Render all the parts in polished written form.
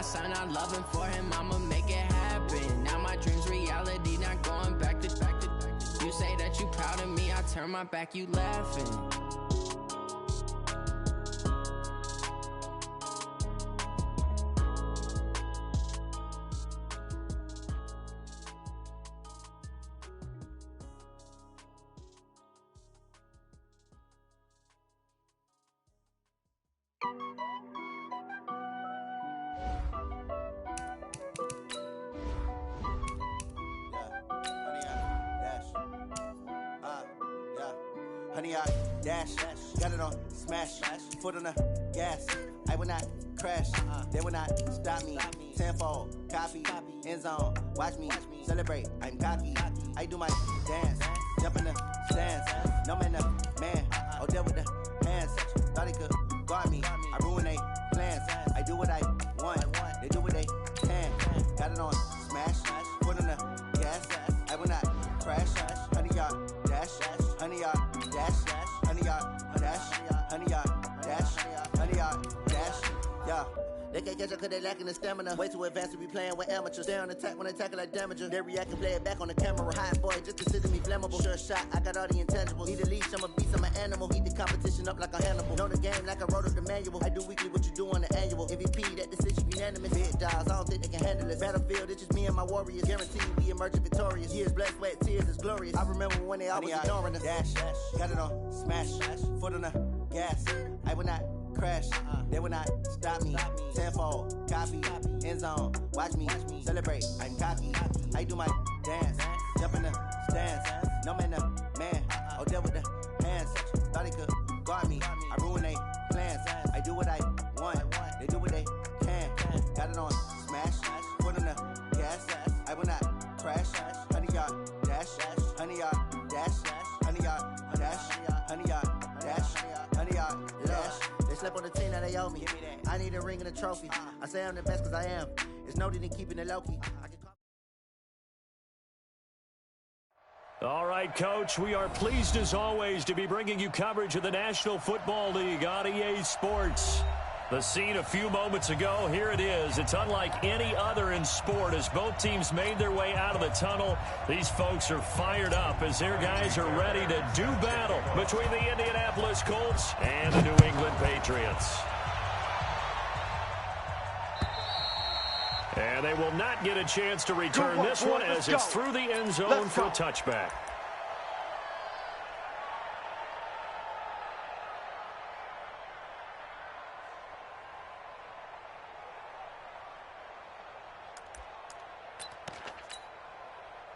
son, I'm loving for him, I'ma make it happen. Now my dream's reality, not going back to. You say that you proud of me, I turn my back, you laughing. Honey, I dash, got it on smash, foot on the gas. I will not crash, they will not stop me. Tenfold, copy, end zone, watch me celebrate. I'm cocky, I do my dance, jump in the stands. No man, man, oh, deal with the hands. Thought he could guard me, I ruin they plans. I do what I want, they do what they can. Got it on smash, foot on the gas. I will not crash, honey, y'all dash, honey, y'all dash, honey, y'all dash, honey, y'all dash, honey, y'all dash, yeah. They can't catch up cause they lacking the stamina. Way too advanced to be playing with amateurs. Stay on attack when they tackle like damager. They react and play it back on the camera. Hot boy, just consider me flammable. Sure shot, I got all the intangibles. Need a leash, I'm a beast, I'm an animal. Heat the competition up like a Hannibal. Know the game like I wrote up the manual. I do weekly what you do on the annual. MVP, that decision unanimous. Big dogs, I don't think they can handle this. Battlefield, it's just me and my warriors. Guaranteed we emerging victorious. Years, blood, sweat, tears, it's glorious. I remember when they always ignoring us. Dash, got it on smash, foot on the gas. I will not crash, they will not stop me. Tenfold, copy, end zone, watch me celebrate. I'm cocky, I do my dance, jump in the stands. No man, man, oh, deal with the hands. Thought he could guard me, I ruin they plans. I do what I want, they do what they can. Got it on smash, foot on the gas. I will not crash, honey, y'all dash, honey, y'all dash, honey, y'all dash, honey, y'all dash, honey, y'all dash. They slept on the team, now they owe me. I need a ring and a trophy. I say I'm the best cause I am. It's no need in keeping it low-key. All right, Coach, we are pleased as always to be bringing you coverage of the National Football League on EA Sports. The scene a few moments ago, here it is. It's unlike any other in sport as both teams made their way out of the tunnel. These folks are fired up as their guys are ready to do battle between the Indianapolis Colts and the New England Patriots. And they will not get a chance to return this one as it's through the end zone for a touchback.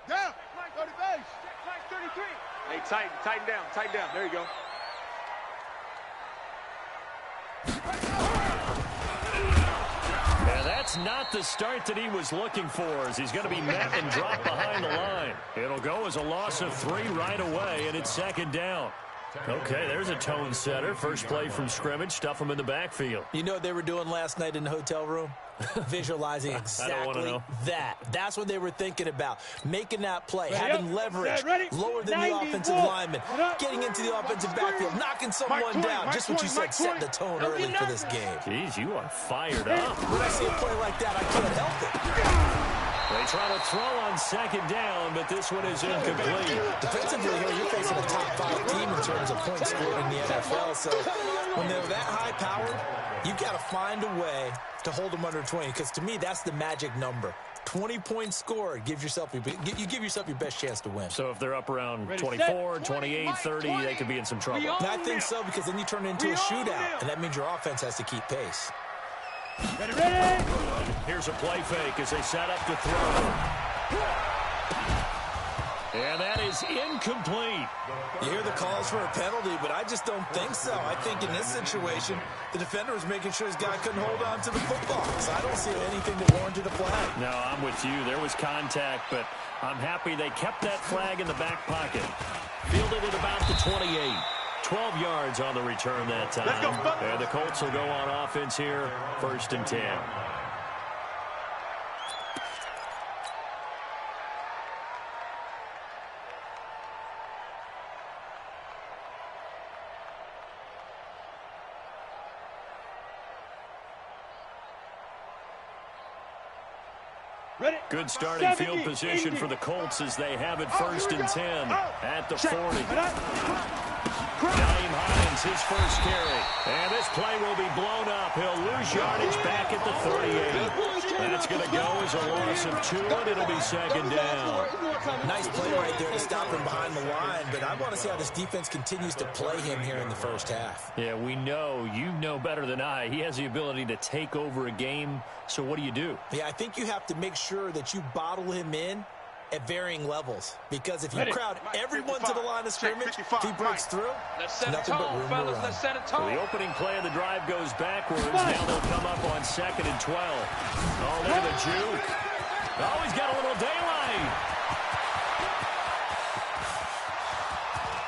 Down. Go to base. Flag 33. Hey, tighten down. There you go. And that's not the start that he was looking for as he's going to be met and dropped behind the line. It'll go as a loss of 3 right away, and it's second down. Okay, there's a tone setter. First play from scrimmage, stuff him in the backfield. You know what they were doing last night in the hotel room? Visualizing exactly that. That's what they were thinking about. Making that play, having leverage, lower than the offensive lineman, getting into the offensive backfield, knocking someone down. Just what you said, set the tone early for this game. Jeez, you are fired up. When I see a play like that, I can't help it. They try to throw on second down, but this one is incomplete. Defensively here, you're facing a top-5 team in terms of points scored in the NFL. So when they're that high-powered, you've got to find a way to hold them under 20, because to me, that's the magic number. 20 points scored, you give yourself your best chance to win. So if they're up around 24, 28, 30, they could be in some trouble. And I think so, because then you turn it into a shootout, and that means your offense has to keep pace. Ready. Here's a play fake as they set up to throw. And that is incomplete. You hear the calls for a penalty, but I just don't think so. I think in this situation, the defender was making sure his guy couldn't hold on to the football. So I don't see anything that warranted a flag. No, I'm with you. There was contact, but I'm happy they kept that flag in the back pocket. Fielded at about the 28. 12 yards on the return that time. And the Colts will go on offense here, 1st and 10. Good starting field position for the Colts as they have it 1st and 10 at the 40. Naeem Hines, his first carry. And this play will be blown up. He'll lose yardage back at the 38. That's going to go as a loss of 2, and it'll be 2nd down. Nice play right there to stop him behind the line, but I want to see how this defense continues to play him here in the first half. Yeah, we know. You know better than I. He has the ability to take over a game, so what do? Yeah, I think you have to make sure that you bottle him in at varying levels, because if you crowd everyone to the line of scrimmage, if he breaks through, nothing but room to run. So the opening play of the drive goes backwards. Now they'll come up on 2nd and 12. Oh, look at the juke. Oh, he's got a little daylight.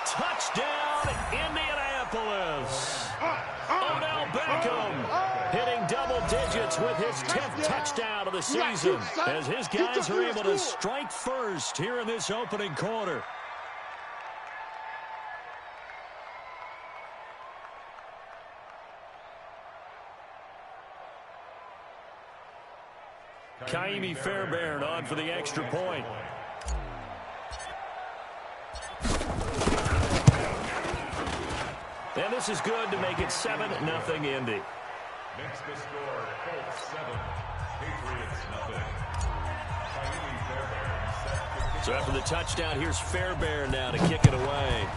Touchdown, Indianapolis. Odell Beckham hitting double digits with his 10th touchdown of the season as his guys are able to strike first here in this opening quarter. Kaimi Fairbairn on for the extra point. And this is good to make it 7-0 Indy. Next to score, Colts 7, Patriots 0. So after the touchdown, here's Fairbairn now to kick it away.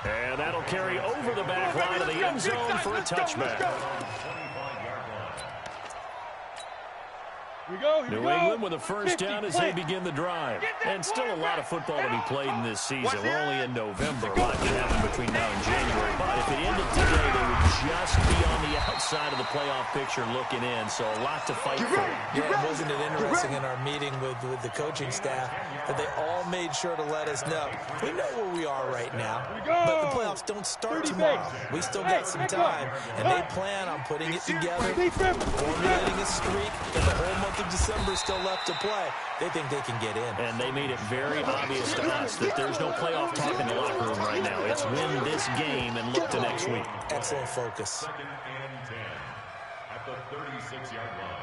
And that'll carry over the back line of the end zone for a touchback. New England with a first down as they begin the drive. And still a lot of football to be played in this season. We're only in November. A lot can happen between now and January. But if it ended today, they would just be on the outside of the playoff picture looking in. So a lot to fight for. Yeah, wasn't it interesting in our meeting with the coaching staff that they all made sure to let us know, we know where we are right now, but the playoffs don't start tomorrow. We still got some time, and they plan on putting it together, formulating a streak, and the whole month of December is still left to play. They think they can get in. And they made it very obvious to us that there's no playoff talk in the locker room right now. It's win this game and look to next week. Excellent focus. 2nd and 10 at the 36-yard line.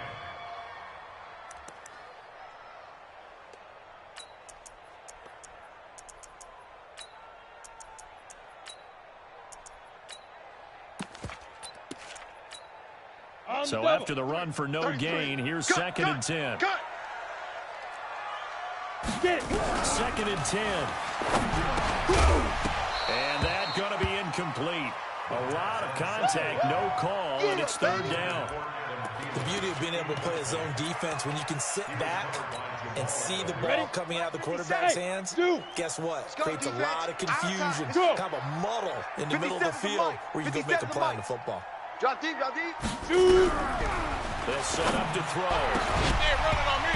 So after the run for no gain, here's 2nd and 10. 2nd and 10. And that's going to be incomplete. A lot of contact, no call, and it's 3rd down. The beauty of being able to play a zone defense, when you can sit back and see the ball coming out of the quarterback's hands, guess what? Creates a lot of confusion, kind of a muddle in the middle of the field where you can go make a play on the football. Drop deep. They'll set up to throw.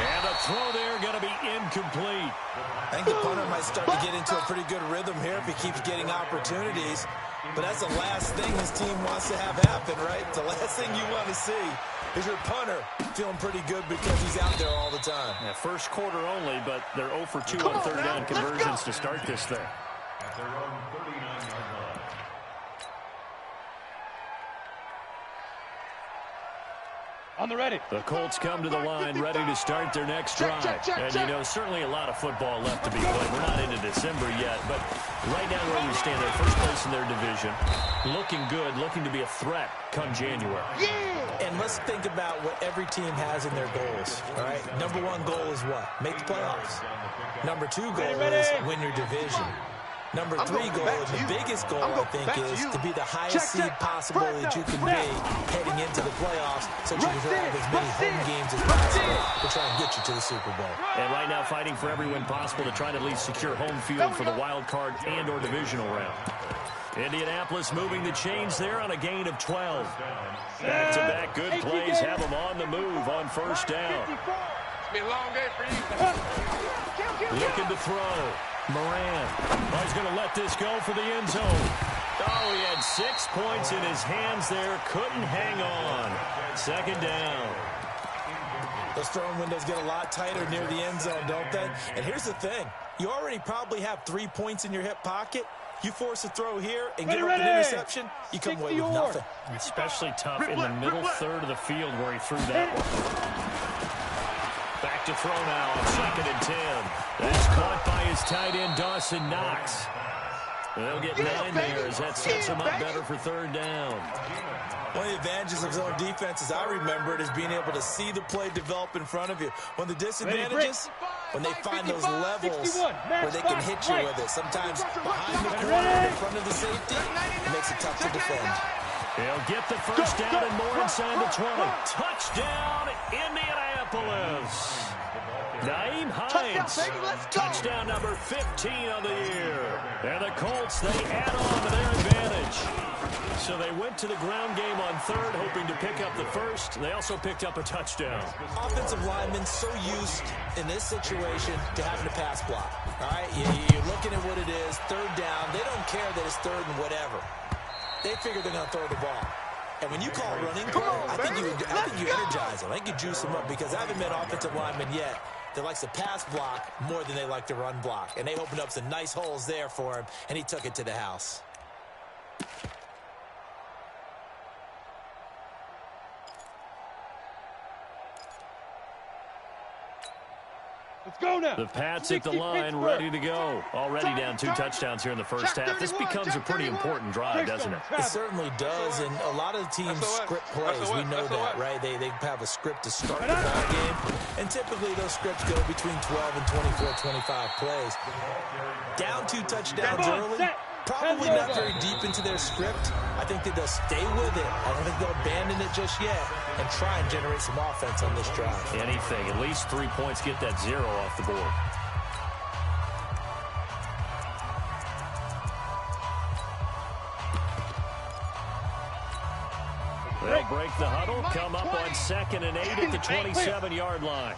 And the throw there going to be incomplete. I think the punter might start to get into a pretty good rhythm here if he keeps getting opportunities. But that's the last thing his team wants to have happen, right? The last thing you want to see is your punter feeling pretty good because he's out there all the time. Yeah, first quarter only, but they're 0 for 2 on 3rd down conversions to start this thing. At their own 39-yard line. On the ready. The Colts come to the line ready to start their next drive. And, you know, certainly a lot of football left to be played. We're not into December yet, but right now where we stand, they're first place in their division. Looking good, looking to be a threat come January. And let's think about what every team has in their goals, all right? Number 1 goal is what? Make the playoffs. Number 2 goal is win your division. Number 3 goal, and the biggest goal, I think, is to be the highest seed possible that you can be heading into the playoffs so that you can have as many home games as possible to try and get you to the Super Bowl. And right now fighting for every win possible to try to at least secure home field for the wild card and or divisional round. Indianapolis moving the chains there on a gain of 12. Back-to-back good plays have them on the move on 1st down. It's been a long day for you. Looking to throw. Moran. Oh, he's going to let this go for the end zone. Oh, he had 6 points in his hands there. Couldn't hang on. 2nd down. Those throwing windows get a lot tighter near the end zone, don't they? And here's the thing. You already probably have 3 points in your hip pocket. You force a throw here and give up an interception, you come away with nothing. Especially tough in the middle third of the field where he threw that one. Back to throw now on 2nd and 10. That's caught by his tight end, Dawson Knox. They'll get 9 there as that sets him up better for 3rd down. One of the advantages of zone defense, as I remember it, is being able to see the play develop in front of you. One of the disadvantages, when they find those levels where they can hit you with it. Sometimes behind the corner, in front of the safety, it makes it tough to defend. He'll get the first down and more inside the 20. Touchdown, Indianapolis. Naeem Hines, touchdown number 15 on the year. And the Colts, they add on to their advantage. So they went to the ground game on 3rd, hoping to pick up the first. They also picked up a touchdown. Offensive linemen so used in this situation to having to pass block. All right, you're looking at what it is, 3rd down. They don't care that it's 3rd and whatever. They figure they're going to throw the ball. And when you call a running play, I think you energize them. I think you juice them up because I haven't met offensive linemen yet that likes to pass block more than they like to run block. And they opened up some nice holes there for him, and he took it to the house. Let's go now. The Pats at the line, ready to go. Already down 2 touchdowns here in the first half. This becomes a pretty important drive, doesn't it? It certainly does, and a lot of teams script plays. We know that, right? They have a script to start the ball game, and typically those scripts go between 12 and 24, 25 plays. Down 2 touchdowns early, probably not very deep into their script. I think that they'll stay with it. I don't think they'll abandon it just yet and try and generate some offense on this drive. Anything. At least 3 points, get that 0 off the board. They'll break the huddle, come up on 2nd and 8 at the 27-yard line.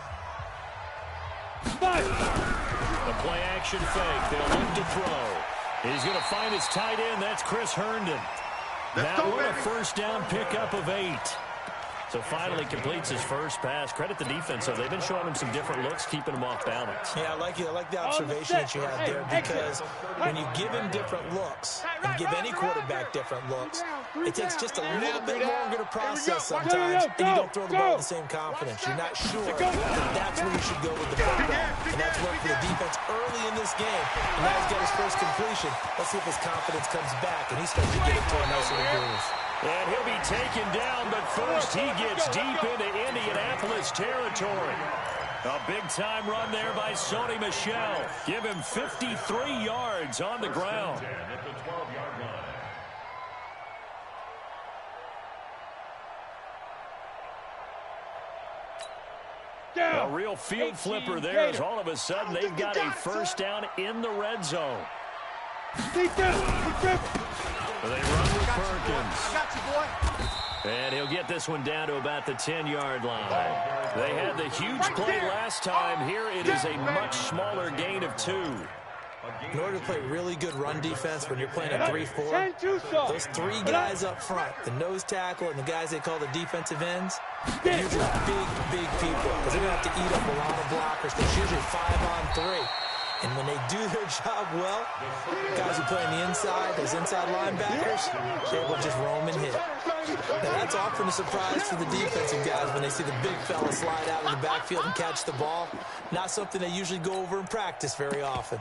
The play action fake. They'll look to throw. He's going to find his tight end. That's Chris Herndon. That one a first down pickup of 8. So finally completes his first pass. Credit the defense, though. They've been showing him some different looks, keeping him off balance. Yeah, I like the observation that you had there, because when you give him different looks and give any quarterback different looks, it takes just a little bit longer to process sometimes, and you don't throw the ball with the same confidence. You're not sure that that's where you should go with the football. And that's worked for the defense early in this game. And now he's got his first completion. Let's see if his confidence comes back, and he starts to get into a nice little groove. And he'll be taken down, but first he gets deep into Indianapolis territory. A big-time run there by Sony Michel. Give him 53 yards on the ground. A real field flipper there as all of a sudden they've got a first down in the red zone. They run with Perkins. And he'll get this one down to about the 10-yard line. They had the huge play last time. Here it is a much smaller gain of 2. In order to play really good run defense when you're playing a 3-4, those 3 guys up front, the nose tackle and the guys they call the defensive ends, they're usually big people because they're going to have to eat up a lot of blockers. There's usually 5-on-3. And when they do their job well, guys who play on the inside, those inside linebackers, they will just roam and hit. Now, that's often a surprise for the defensive guys when they see the big fella slide out of the backfield and catch the ball. Not something they usually go over in practice very often.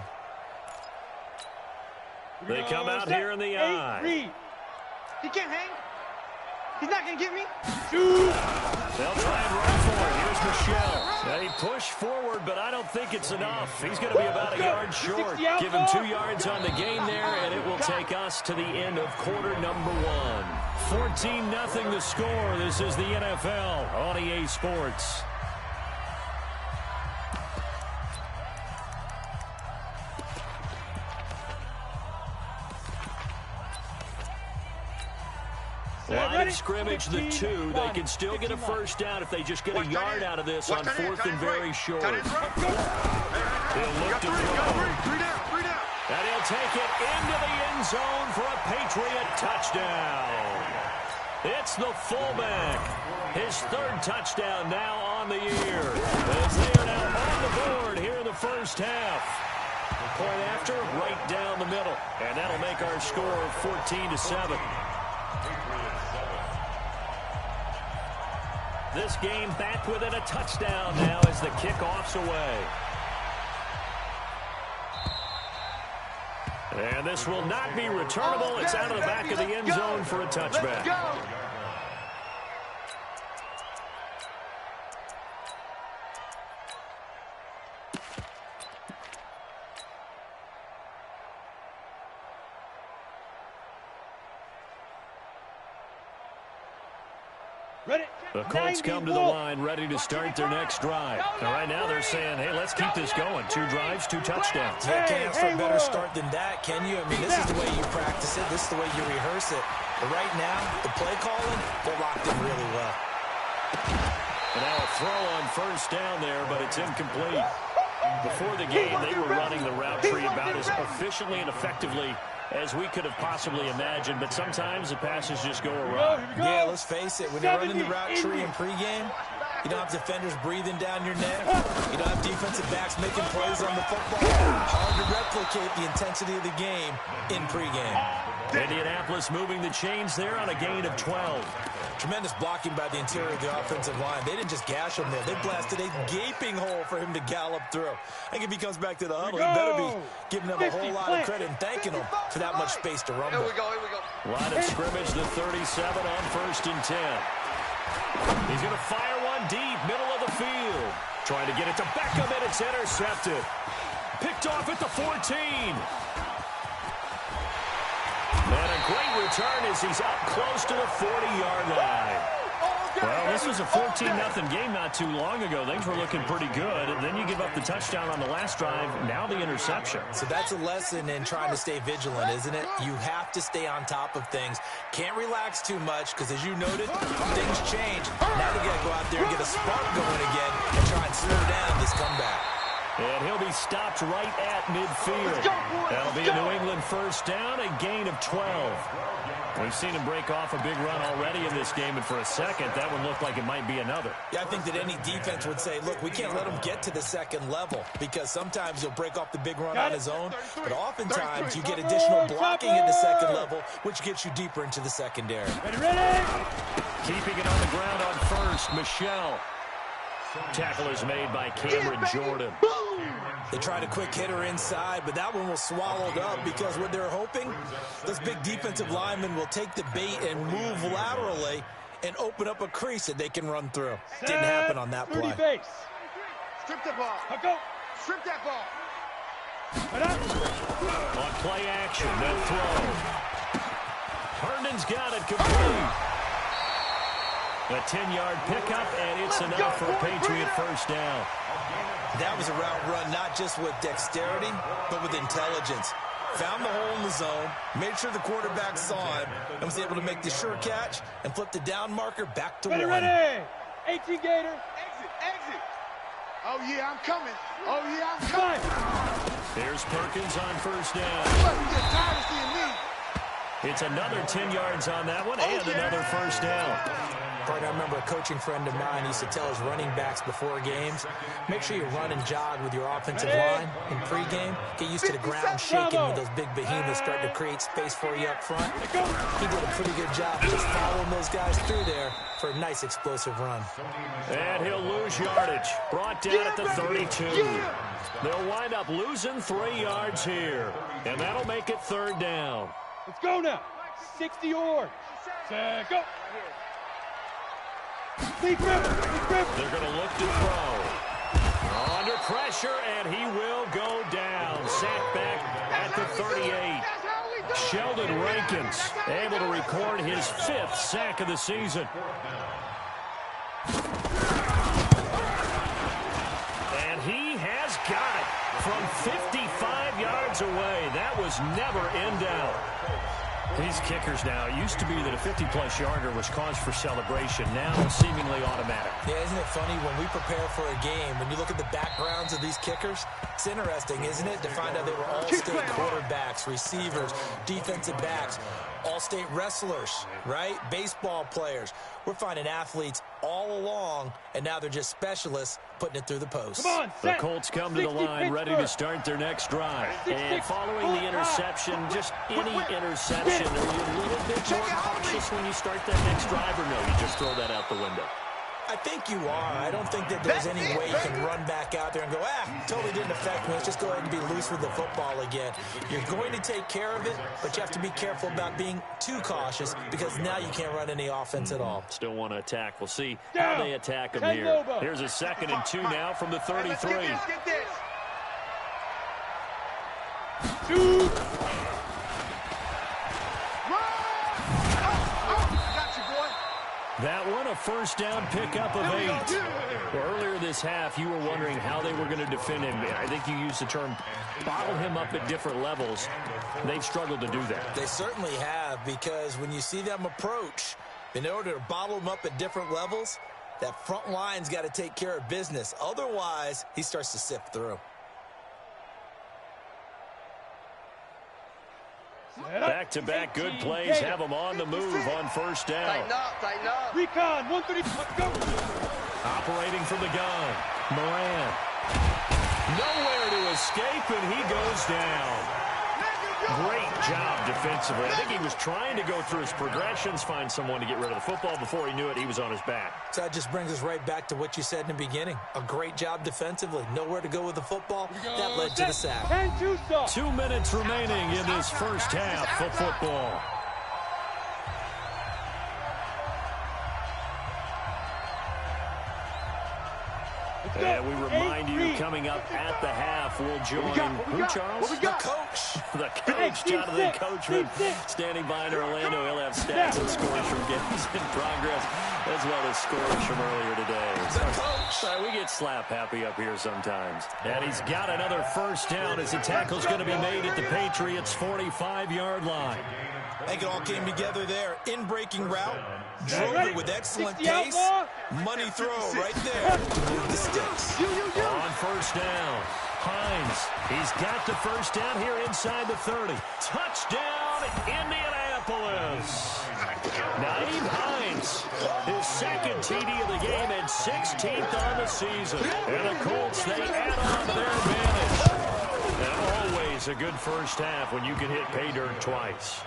They come out here in the eye. He can't hang. He's not going to get me. They'll try and run for it. Here's Michel. They push forward, but I don't think it's enough. He's going to be about a yard short. Give him 2 yards on the gain there, and it will take us to the end of quarter number 1. 14-0 the score. This is the NFL on EA Sports. Line of scrimmage, the 2. They can still get a first down if they just get a yard out of this on 4th and very short. They'll look to throw. And he'll take it into the end zone for a Patriot touchdown. It's the fullback. His 3rd touchdown now on the year. As they are now on the board here in the first half. point after, right down the middle. And that'll make our score 14-7. This game back within a touchdown now as the kickoff's away. And this will not be returnable. It's out of the back of the end zone for a touchback. The Colts come to the line ready to start their next drive. And right now they're saying, hey, let's keep this going. 2 drives, 2 touchdowns. Yeah, can't ask for a better start than that, can you? I mean, this is the way you practice it. This is the way you rehearse it. But right now, the play calling, they're locked in really well. And now a throw on first down there, but it's incomplete. Before the game, they were running the route tree about as efficiently and effectively as we could have possibly imagined, but sometimes the passes just go awry. Yeah, let's face it, when you're running the route tree in pregame, you don't have defenders breathing down your neck. You don't have defensive backs making plays on the football. Hard to replicate the intensity of the game in pregame. Indianapolis moving the chains there on a gain of 12. Tremendous blocking by the interior of the offensive line. They didn't just gash him there. They blasted a gaping hole for him to gallop through. I think if he comes back to the huddle, he better be giving them a whole lot of credit and thanking them for that much space to rumble. Here we go. Line of scrimmage, the 37 on 1st and 10. He's going to fire one deep, middle of the field. Trying to get it to Beckham, and it's intercepted. Picked off at the 14. And a great return as he's up close to the 40-yard line. Well, this was a 14-0 game not too long ago. Things were looking pretty good. And then you give up the touchdown on the last drive. Now the interception. So that's a lesson in trying to stay vigilant, isn't it? You have to stay on top of things. Can't relax too much because, as you noted, things change. Now they got to go out there and get a spark going again and try and slow down this comeback. And he'll be stopped right at midfield. That'll be a New England first down, a gain of 12. We've seen him break off a big run already in this game, and for a second, that one looked like it might be another. Yeah, I think that any defense would say, look, we can't let him get to the second level because sometimes he'll break off the big run on his own, but oftentimes you get additional blocking at the second level, which gets you deeper into the secondary. Ready? Keeping it on the ground on first, Michelle. Tackle is made by Cameron Jordan. They tried a quick hitter inside, but that one was swallowed up because what they're hoping, those big defensive linemen will take the bait and move laterally and open up a crease that they can run through. Didn't happen on that play. Base. Strip the ball. Go. Strip that ball. On play action, that throw. Herndon's got it complete. A 10-yard pickup, and it's enough for a Patriot first down. That was a route run not just with dexterity, but with intelligence. Found the hole in the zone, made sure the quarterback saw him, and was able to make the sure catch and flip the down marker back to one. Ready. 18 Gator. Exit. Oh, yeah, I'm coming. Oh, yeah, I'm coming. Here's Perkins on first down. I'm just tired of seeing me. It's another 10 yards on that one, and another first down. I remember a coaching friend of mine used to tell his running backs before games, make sure you run and jog with your offensive line in pregame. Get used to the ground shaking when those big behemoths start to create space for you up front. He did a pretty good job just following those guys through there for a nice explosive run. And he'll lose yardage. Brought down at the 32. They'll wind up losing 3 yards here. And that'll make it third down. Let's go now. 60 yards. Go. They're going to look to throw. Under pressure, and he will go down. Sacked back at the 38. Sheldon Rankins able to record his 5th sack of the season. And he has got it from 55 yards away. That was never in doubt. These kickers now, it used to be that a 50-plus yarder was cause for celebration. Now seemingly automatic. Yeah, isn't it funny when we prepare for a game, when you look at the backgrounds of these kickers, it's interesting, isn't it, to find out they were all-state quarterbacks, receivers, defensive backs, all-state wrestlers, right? Baseball players. We're finding athletes all along, and now they're just specialists putting it through the post. The Colts come to the line ready to start their next drive. And following the interception, just any interception, are you a little bit more cautious when you start that next drive, or no, you just throw that out the window? I think you are. I don't think that there's any way you can run back out there and go, totally didn't affect me. Let's just go ahead and be loose with the football again. You're going to take care of it, but you have to be careful about being too cautious because now you can't run any offense at all. Still want to attack. We'll see how they attack them here. Here's a 2nd and 2 now from the 33. That one, a first down pickup of 8. Well, earlier this half, you were wondering how they were going to defend him. I think you used the term bottle him up at different levels. They've struggled to do that. They certainly have, because when you see them approach, in order to bottle him up at different levels, that front line's got to take care of business. Otherwise, he starts to sift through. Back-to-back good plays have them on the move on first down. Tighten up. Recon, 130, let's go. Operating from the gun, Moran. Nowhere to escape, and he goes down. Great job defensively. I think he was trying to go through his progressions, find someone to get rid of the football. Before he knew it, he was on his back. So that just brings us right back to what you said in the beginning. A great job defensively. Nowhere to go with the football. That led to the sack. 2 minutes remaining in this first half of football. And we remind you, coming up at the half, we'll join who, Charles? The coach. The coach, Jonathan Coachman, standing by in Orlando. He'll have stats and scores from games in progress, as well as scores from earlier today. The coach. Sorry, we get slap happy up here sometimes. And he's got another first down as the tackle's going to be made at the Patriots' 45-yard line. I think it all came together there. In-breaking route. Drove it with excellent pace. Money throw right there to move the sticks. On first down, Hines. He's got the first down here inside the 30. Touchdown, Indianapolis. Naeem Hines, his 2nd TD of the game and 16th on the season. And the Colts, they add on their advantage. And always a good first half when you can hit pay dirt twice.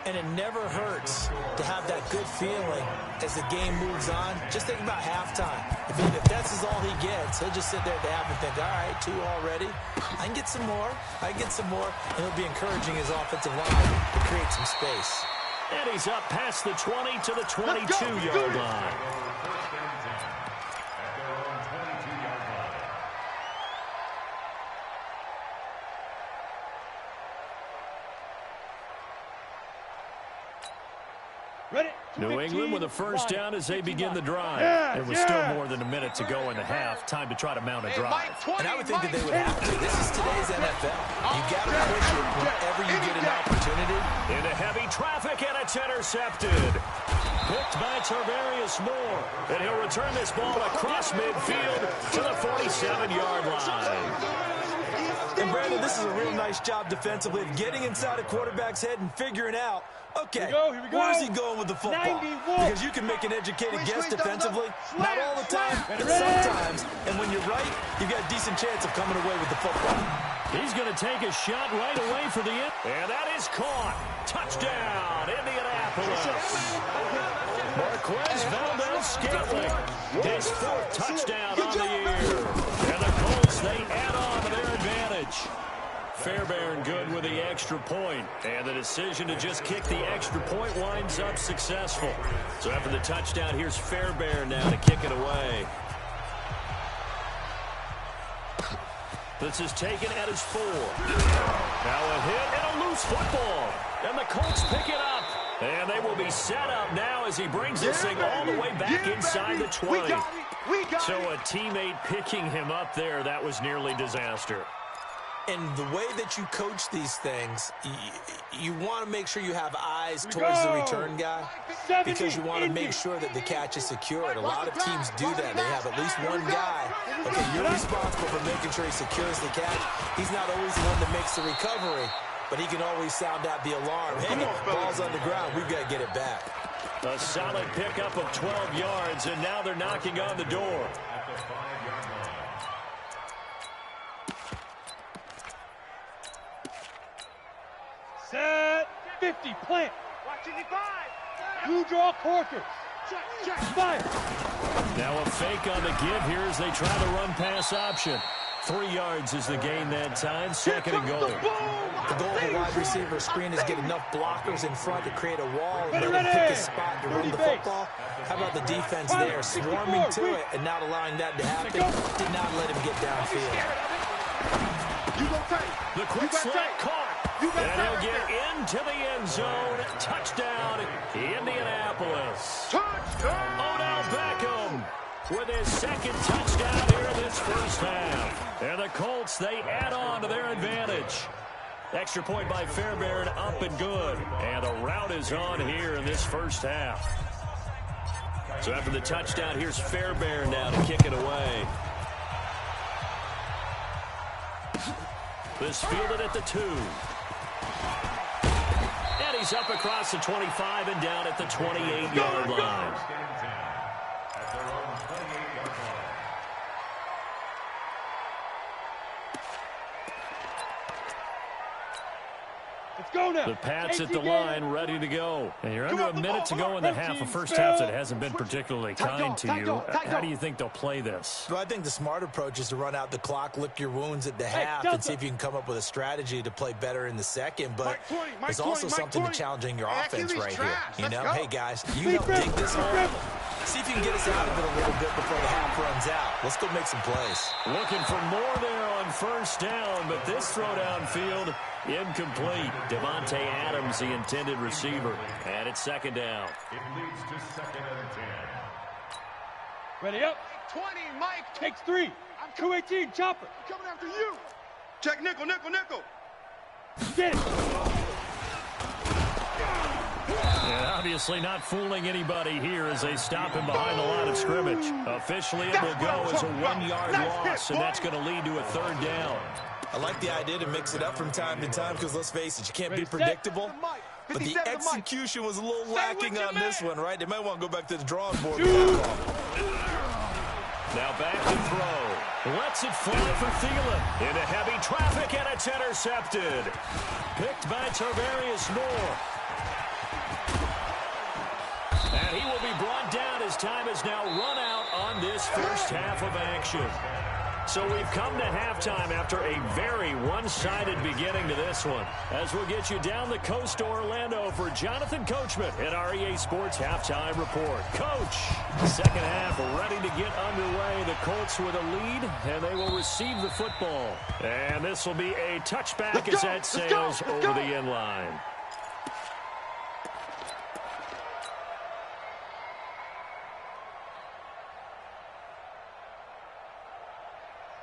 And it never hurts to have that good feeling as the game moves on. Just think about halftime. If that's all he gets, he'll just sit there at the half and think, all right, 2 already. I can get some more. And he'll be encouraging his offensive line to create some space. And he's up past the 20 to the 22-yard line. New England with a first down as they begin the drive. There was still more than a minute to go in the half. Time to try to mount a drive. And I would think that they would have to. This is today's NFL. You got to push it whenever you get an opportunity. Into heavy traffic, and it's intercepted. Picked by Tarvarius Moore. And he'll return this ball across midfield to the 47-yard line. And Brandon, this is a real nice job defensively of getting inside a quarterback's head and figuring out, okay, here we go. Where's he going with the football? 91. Because you can make an educated guess defensively. Not all the time, but sometimes. And when you're right, you've got a decent chance of coming away with the football. He's going to take a shot right away for the end. And that is caught. Touchdown, Indianapolis. Marquez Valdez-Scantling, his 4th touchdown on the year. And the Colts, they add on to their advantage. Fairbairn good with the extra point. And the decision to just kick the extra point winds up successful. So after the touchdown, here's Fairbairn now to kick it away. This is taken at his 4. Now a hit and a loose football. And the Colts pick it up. And they will be set up now as he brings this thing all the way back inside the 20. So a teammate picking him up there, that was nearly disaster. And the way that you coach these things, you want to make sure you have eyes towards the return guy because you want to make sure that the catch is secured. A lot of teams do that. They have at least one guy. Okay, you're responsible for making sure he secures the catch. He's not always the one that makes the recovery. but he can always sound out the alarm. Hey, ball's on the ground. We've got to get it back. A solid pickup of 12 yards, and now they're knocking on the door. At the 5-yard line. Set. 50. Plant. Watch it. 5. You draw quarters. Check. Fire. Now a fake on the give here as they try the run-pass option. 3 yards is the gain that time. Second and goal. The goal of the wide receiver screen is get enough blockers in front to create a wall and let him pick a spot to run the football. How about the defense there, swarming to it and not allowing that to happen? Did not let him get downfield. The quick slant caught. And he'll get into the end zone. Touchdown, Indianapolis. Odell Beckham with his second touchdown here in this first half. And the Colts, they add on to their advantage. Extra point by Fairbairn, up and good. And the route is on here in this first half. So after the touchdown, here's Fairbairn now to kick it away. This fielded at the 2. And he's up across the 25 and down at the 28-yard line. At their own 28-yard line. Let's go now. The Pats at the line, ready to go. And you're under a minute to go in the half. A first half that hasn't been particularly kind to you. How do you think they'll play this? Well, I think the smart approach is to run out the clock, lick your wounds at the half, and see if you can come up with a strategy to play better in the second. But there's also something to challenging your offense right here. You know, hey, guys, you help dig this hole. See if you can get us out of it a little bit before the half runs out. Let's go make some plays. Looking for more there on first down, but this throw downfield incomplete. Devontae Adams, the intended receiver. And it's second down. It leads to 2nd and 10. Ready up. 20. Mike takes 3. 218. Chopper. Coming after you. Check nickel. Get it. And obviously not fooling anybody here as they stop him behind the line of scrimmage. Officially, it will go as a 1-yard loss, and that's going to lead to a third down. I like the idea to mix it up from time to time because, let's face it, you can't be predictable. But the execution was a little lacking on this one, right? They might want to go back to the drawing board with that ball. Now back to throw. Lets it fly for Thielen. Into heavy traffic, and it's intercepted. Picked by Tarvarius Moore. And he will be brought down as time has now run out on this first half of action. So we've come to halftime after a very one-sided beginning to this one. As we'll get you down the coast to Orlando for Jonathan Coachman at our EA Sports Halftime Report. Coach, second half ready to get underway. The Colts with a lead, and they will receive the football. And this will be a touchback as that sails over the end line.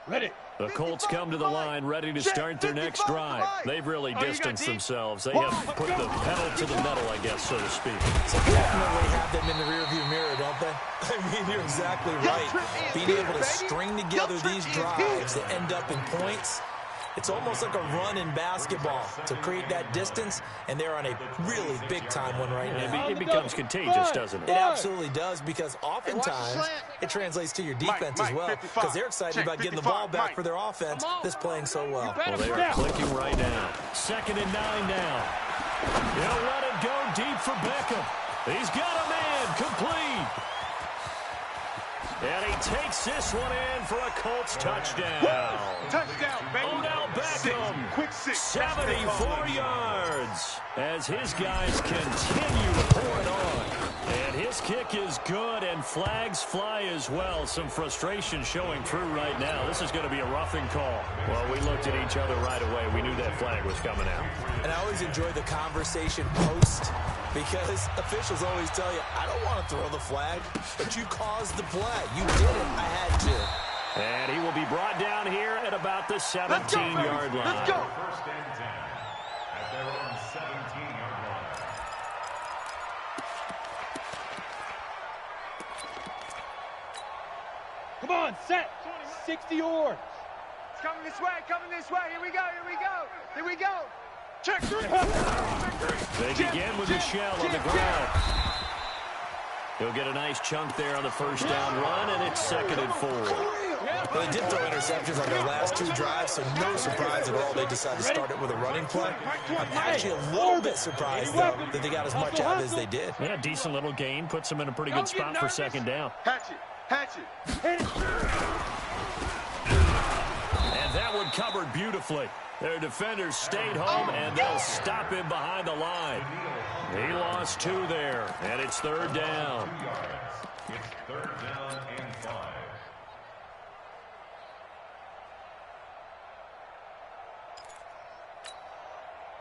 Ready. The Colts come to the line ready to start their next drive. They've really distanced themselves. They have put the pedal to the metal, I guess, so to speak. So definitely have them in the rearview mirror, don't they? I mean, you're exactly right. Being able to string together these drives that end up in points, it's almost like a run in basketball to create that distance, and they're on a really big-time one right now. It becomes contagious, doesn't it? It absolutely does, because oftentimes it translates to your defense as well, because they're excited about getting the ball back for their offense that's playing so well. Well, they are clicking right now. 2nd and 9 now. He'll let it go deep for Beckham. He's got a man complete. And he takes this one in for a Colts touchdown. Touchdown, baby. Odell Beckham, quick 74 yards as his guys continue to pour it on. And his kick is good, and flags fly as well. Some frustration showing through right now. This is going to be a roughing call. Well, we looked at each other right away. We knew that flag was coming out. And I always enjoy the conversation post, because officials always tell you, I don't want to throw the flag, but you caused the play. You did it. I had to. And he will be brought down here at about the 17-yard line. Let's go. 1st and 10 at their own 17-yard line. Come on, set. 60 yards. It's coming this way, Here we go. Check 3. They begin with Michelle on the ground. He'll get a nice chunk there on the first down run, and it's 2nd and 4. Well, they did throw interceptions on their last 2 drives, so no surprise at all they decided to start it with a running play. I'm actually a little bit surprised, though, that they got as much out as they did. Yeah, decent little gain. Puts them in a pretty good spot for 2nd down. Hatch it. And that one covered beautifully. Their defenders stayed home, and they'll stop him behind the line. He lost 2 there, and it's 3rd down. It's 3rd down and 5.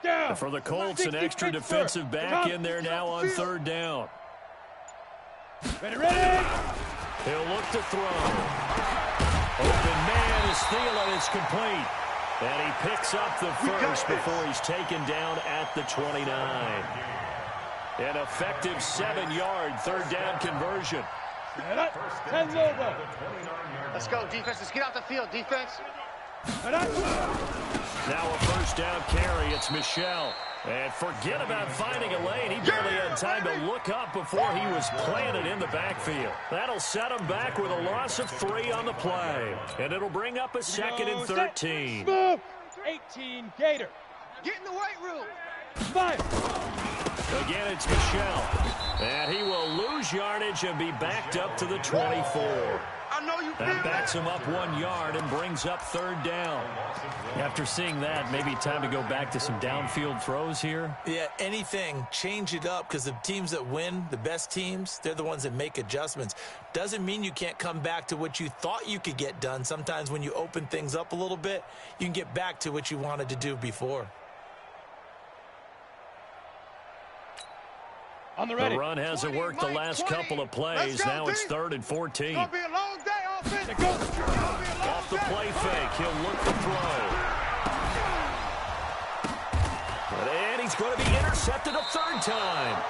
And for the Colts, an extra defensive back in there now on 3rd down. Ready. He'll look to throw. Open man is Thielen. It's complete. And he picks up the first before he's taken down at the 29. An effective 7-yard 3rd down conversion. Let's go, defense. Let's get out the field, defense. Now a 1st down carry. It's Michelle. And forget about finding a lane. He barely had time to look up before he was planted in the backfield. That'll set him back with a loss of 3 on the play. And it'll bring up a 2nd and 13. 18, Gator. Get in the weight room. 5. Again, it's Michelle. And he will lose yardage and be backed up to the 24. I know you That backs him up 1 yard and brings up 3rd down. After seeing that, maybe time to go back to some downfield throws here. Yeah, anything. Change it up, because the teams that win, the best teams, they're the ones that make adjustments. Doesn't mean you can't come back to what you thought you could get done. Sometimes when you open things up a little bit, you can get back to what you wanted to do before. The run hasn't worked the last couple of plays. Now it's 3rd and 14. It's gonna be a long day, offense. Off the play fake, he'll look to throw. And he's going to be intercepted a 3rd time.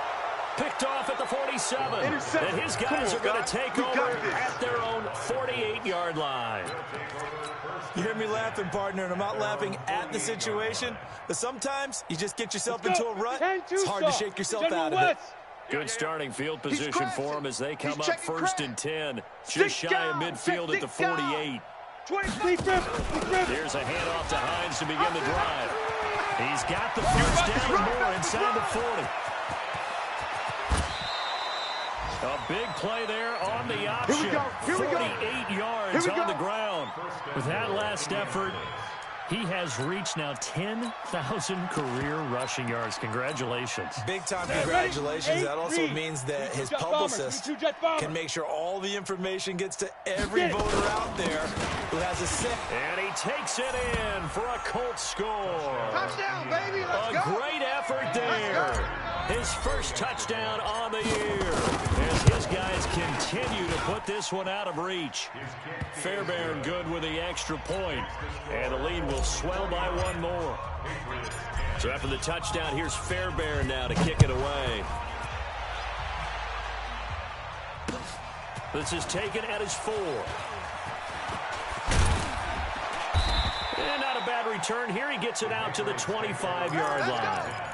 Picked off at the 47. And his guys are going to take over at their own 48-yard line. You hear me laughing, partner, and I'm not laughing at the situation. But sometimes you just get yourself into a rut. It's hard to shake yourself out of it. Good starting field position for him as they come up 1st and 10. Just shy of midfield at the 48. Here's a handoff to Hines to begin the drive. He's got the 1st down and more inside the 40. A big play there on the option. 48 yards on the ground. With that last effort, he has reached now 10,000 career rushing yards. Congratulations. Big time congratulations. That also means that his publicist can make sure all the information gets to every voter out there who has a say. And he takes it in for a Colts score. Touchdown, baby. Let's go. A great effort there. His first touchdown on the year. As his guys continue to put this one out of reach. Fairbairn good with the extra point. And the lead will swell by 1 more. So after the touchdown, here's Fairbairn now to kick it away. This is taken at his 4. And not a bad return here. He gets it out to the 25-yard line.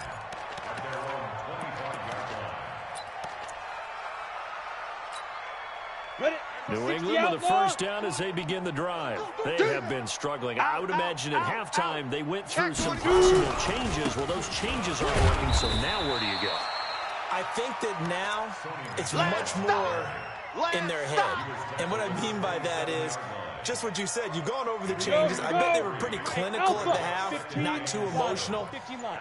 New England with a 1st down as they begin the drive. They have been struggling. I would imagine at halftime they went through some possible changes. Well, those changes aren't working, so now where do you go? I think that now it's much more in their head. And what I mean by that is just what you said. You've gone over the changes. I bet they were pretty clinical at the half, not too emotional.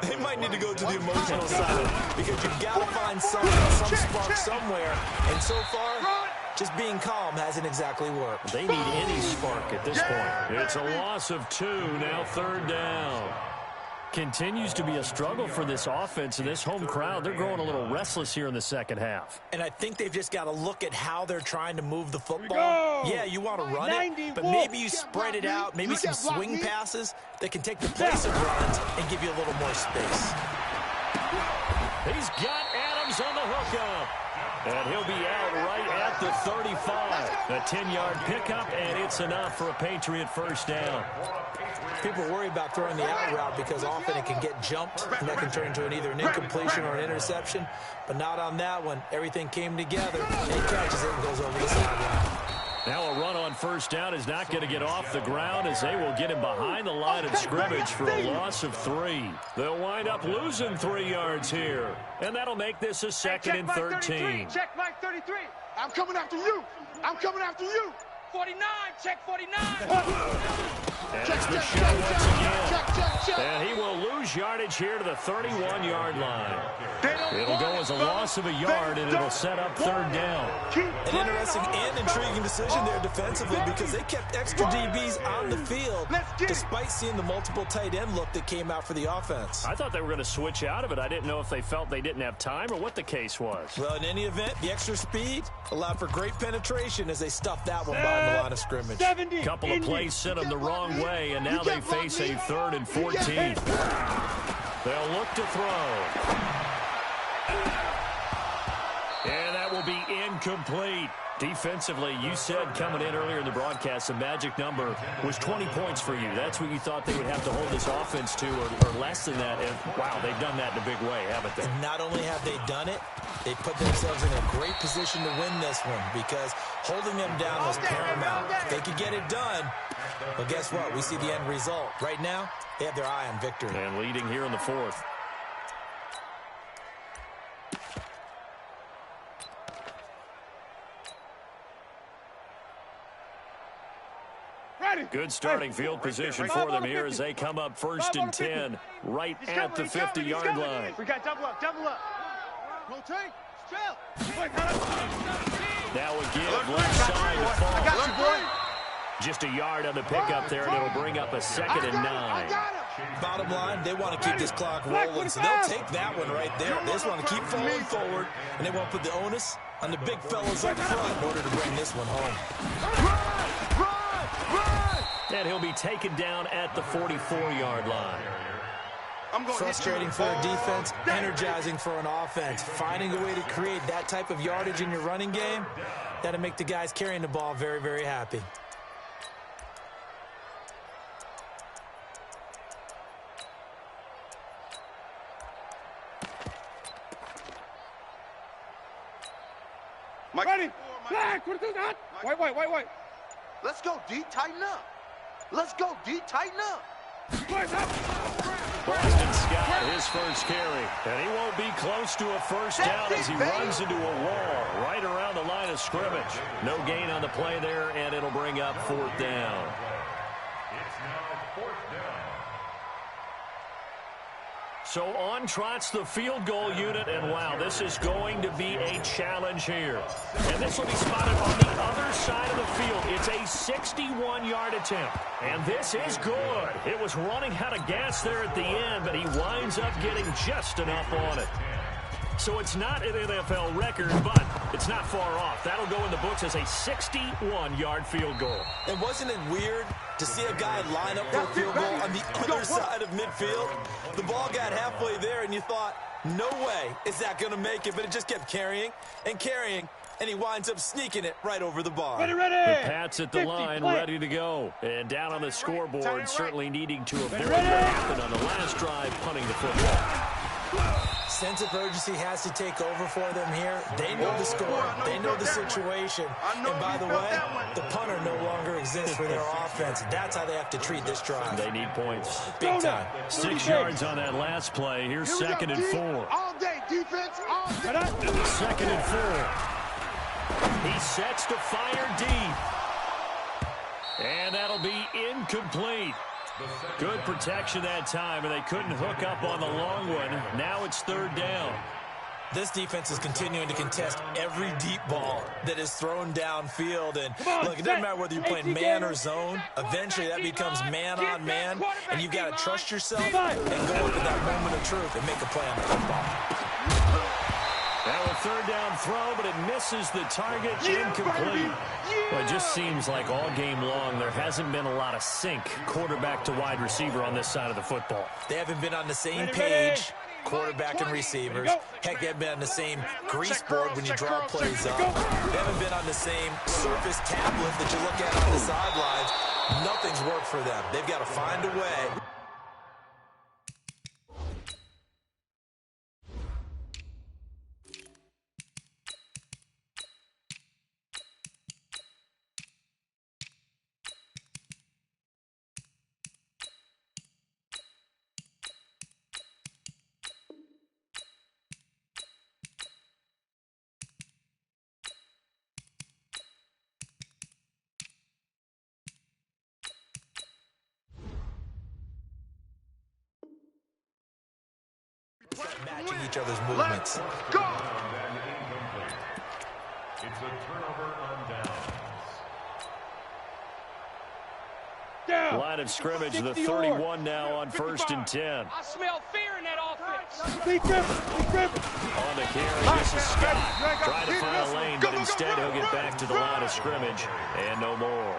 They might need to go to the emotional side because you've got to find some spark somewhere. And so far, just being calm hasn't exactly worked. They need any spark at this point. It's a loss of 2, now 3rd down. Continues to be a struggle for this offense and this home crowd. They're growing a little restless here in the second half. And I think they've just got to look at how they're trying to move the football. Yeah, you want to run it, but maybe you spread it out, maybe some swing passes that can take the place of runs and give you a little more space. He's got Adams on the hookup. And he'll be out right at the 35. A 10-yard pickup, and it's enough for a Patriot first down. People worry about throwing the out route because often it can get jumped, and that can turn into either an incompletion or an interception. But not on that one. Everything came together, and he catches it and goes over the sideline. Now a run on first down is not going to get off the ground as they will get him behind the line of scrimmage for a loss of 3. They'll wind up losing 3 yards here. And that'll make this a second and 13. Check Mike 33. I'm coming after you. I'm coming after you. 49. Check 49. And it's the show once again. And he will lose yardage here to the 31-yard line. It'll go as a loss of a yard, and it'll set up third down. An interesting and intriguing decision there defensively because they kept extra DBs on the field despite seeing the multiple tight end look that came out for the offense. I thought they were going to switch out of it. I didn't know if they felt they didn't have time or what the case was. Well, in any event, the extra speed allowed for great penetration as they stuffed that one behind the line of scrimmage. A couple of plays sent them the wrong way, and now they face a 3rd and 14. They'll look to throw. And that will be incomplete. Defensively, you said coming in earlier in the broadcast, the magic number was 20 points for you. That's what you thought they would have to hold this offense to, or less than that. And, wow, they've done that in a big way, haven't they? And not only have they done it, they put themselves in a great position to win this one because holding them down was paramount. If they could get it done, well, guess what? We see the end result. Right now, they have their eye on victory. And leading here in the 4th. Good starting field position for them here as they come up 1st and 10 right at the 50-yard line. We got double up. Rotate. Now a give left side to fall. Just a yard on the pickup there, and it'll bring up a 2nd and 9. Bottom line, they want to keep this clock rolling, so they'll take that one right there. They just want to keep falling forward, and they won't put the onus on the big fellas up front in order to bring this one home. And he'll be taken down at the 44-yard line. Frustrating for a defense, energizing for an offense. Finding a way to create that type of yardage in your running game, that'll make the guys carrying the ball very, very happy. Mike. Ready. Black. What is that? White. Let's go, D. Tighten up. Let's go, D. Tighten up. Boston Scott, his first carry. And he won't be close to a first down as he runs into a wall right around the line of scrimmage. No gain on the play there, and it'll bring up 4th down. It's now 4th down. So on trots the field goal unit, and wow, this is going to be a challenge here. And this will be spotted on the other side of the field. It's a 61-yard attempt, and this is good. It was running out of gas there at the end, but he winds up getting just enough on it. So it's not an NFL record, but it's not far off. That'll go in the books as a 61-yard field goal. And wasn't it weird to see a guy line up for a field goal on the other side of midfield? The ball got halfway there, and you thought, no way is that going to make it, but it just kept carrying and carrying, and he winds up sneaking it right over the bar. Ready. The Pats at the line, ready to go. And down on the scoreboard, certainly needing to avoid what happened on the last drive, punting the football. Sense of urgency has to take over for them here. They know the score. They know the situation. And by the way, the punter no longer exists for their offense. That's how they have to treat this drive. They need points. Big time. 6 yards on that last play. Here's 2nd and 4. All day, defense, all day. 2nd and 4. He sets to fire deep. And that'll be incomplete. Good protection that time, and they couldn't hook up on the long one. Now it's 3rd down. This defense is continuing to contest every deep ball that is thrown downfield. And look, it doesn't matter whether you're playing man or zone. Eventually, that becomes man on man, and you've got to trust yourself and go into that moment of truth and make a play on the football. Now a 3rd down throw, but it misses the target. Incomplete. Well, it just seems like all game long there hasn't been a lot of sync quarterback to wide receiver on this side of the football. They haven't been on the same page quarterback and receivers. Heck, they've been on the same grease board when you draw plays up. They haven't been on the same Surface tablet that you look at on the sidelines. Nothing's worked for them. They've got to find a way. Matching each other's movements. Go! It's a turnover on downs. Down. Line of scrimmage, the 31 now on 1st and 10. I smell fear in that offense. On the carry, this is Scott. Trying to find a lane, but instead he'll get back to the line of scrimmage. And no more.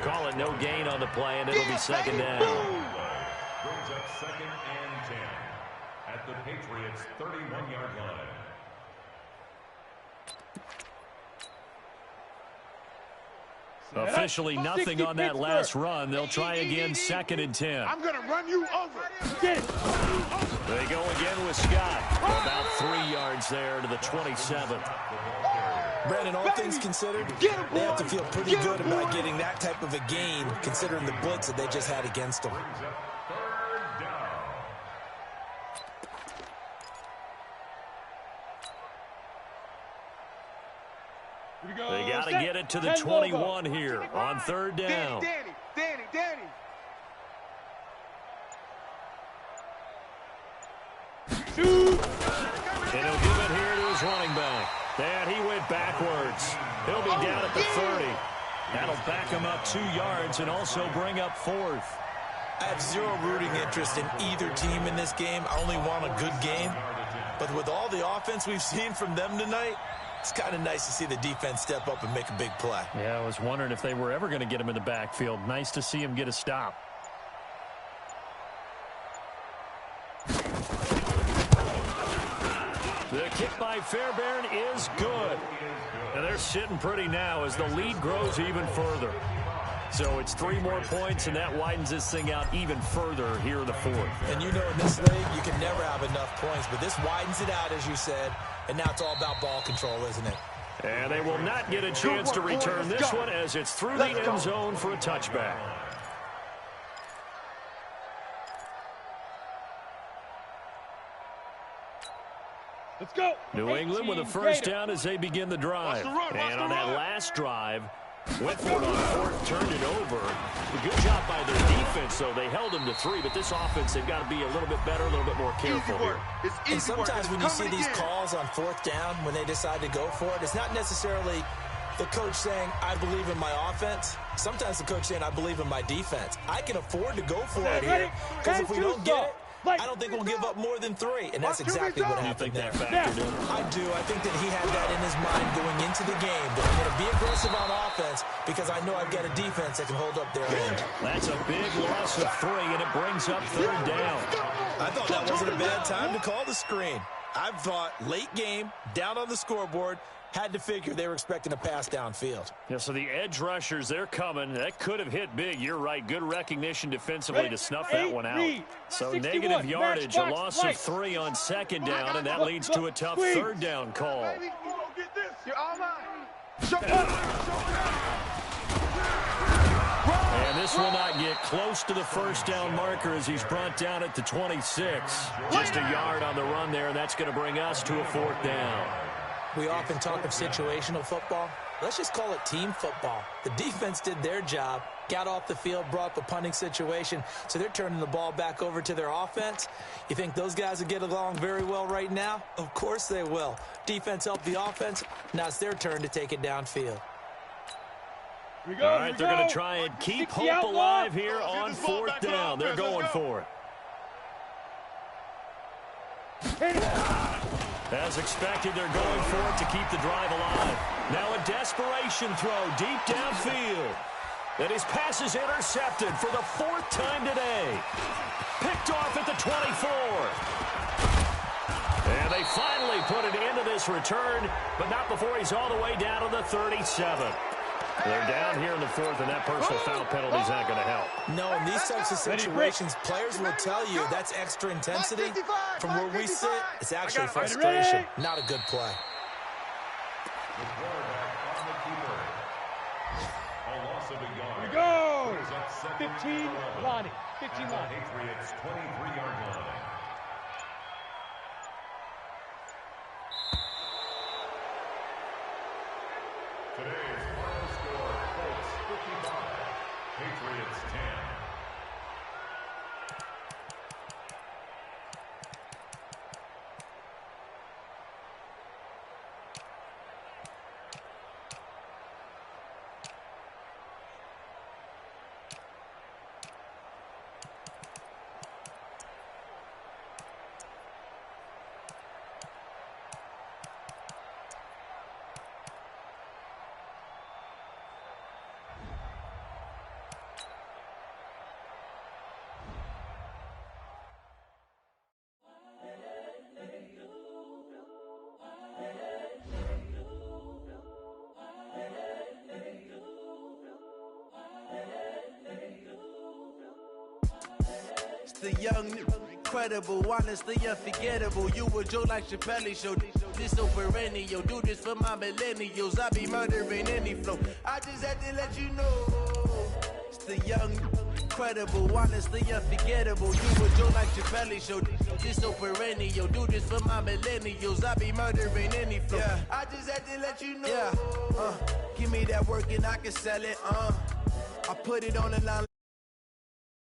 Call it no gain on the play, and it'll be 2nd down. Brings up 2nd and 10 at the Patriots' 31-yard line. Officially nothing on that last run. They'll try again, 2nd and 10. I'm going to run you over. They go again with Scott. About 3 yards there to the 27th. Brandon, all things considered, they have to feel pretty good about getting that type of a gain, considering the blitz that they just had against them. They got to get it to the 21 here on 3rd down. Danny. And he'll give it here to his running back. And he went backwards. He'll be down at the 30. That'll back him up 2 yards and also bring up 4th. I have zero rooting interest in either team in this game. I only want a good game. But with all the offense we've seen from them tonight, it's kind of nice to see the defense step up and make a big play. Yeah, I was wondering if they were ever going to get him in the backfield. Nice to see him get a stop. The kick by Fairbairn is good. And they're sitting pretty now as the lead grows even further. So it's 3 more points, and that widens this thing out even further here in the 4th. And you know in this league, you can never have enough points, but this widens it out, as you said, and now it's all about ball control, isn't it? And they will not get a chance to return this one as it's through the end zone for a touchback. Let's go. New England with a first down as they begin the drive. And on that last drive, went for it on 4th, turned it over. A good job by their defense, though. They held them to 3, but this offense, they've got to be a little bit better, a little bit more careful here. And sometimes when you see these calls on 4th down, when they decide to go for it, it's not necessarily the coach saying, I believe in my offense. Sometimes the coach saying, I believe in my defense. I can afford to go for it here, because if we don't get it, I don't think we'll give up more than 3, and that's exactly what happened there. I do. I think that he had that in his mind going into the game, that I'm going to be aggressive on offense because I know I've got a defense that can hold up their end. That's a big loss of 3, and it brings up 3rd down. I thought that wasn't a bad time to call the screen. I thought late game, down on the scoreboard, had to figure they were expecting a pass downfield. Yeah, so the edge rushers, they're coming. That could have hit big. You're right. Good recognition defensively to snuff that one out. So negative yardage, a loss of 3 on 2nd down, and that leads to a tough 3rd down call. And this will not get close to the first down marker as he's brought down at the 26. Just a yard on the run there, and that's going to bring us to a 4th down. We often talk of situational football. Let's just call it team football. The defense did their job, got off the field, brought the punting situation, so they're turning the ball back over to their offense. You think those guys will get along very well right now? Of course they will. Defense helped the offense. Now it's their turn to take it downfield. All right, they're going to try and keep hope alive here on 4th down. They're going for it. As expected, they're going for it to keep the drive alive. Now a desperation throw deep downfield. And his pass is intercepted for the 4th time today. Picked off at the 24. they finally put it into this return, but not before he's all the way down to the 37. They're down here in the fourth, and that personal foul penalty is not going to help. No, in these types of situations, players will tell you that's extra intensity. From where we sit, it's actually frustration. Not a good play. The quarterback on the keeper. A loss of a yard. Here we go. Brings up second 15, Lonnie. 15, at the Lonnie. Patriots' 23-yard line. Today's final score, Colts 55, Patriots 10. The young, incredible, honestly unforgettable. You a joke like Chappelle Show. This so perennial. Do this for my millennials. I be murdering any flow. I just had to let you know. It's the young, incredible, honestly unforgettable. You a joke like Chappelle Show. This so perennial. Do this for my millennials. I be murdering any flow. Yeah. I just had to let you know. Yeah. Give me that work and I can sell it. I put it on the line.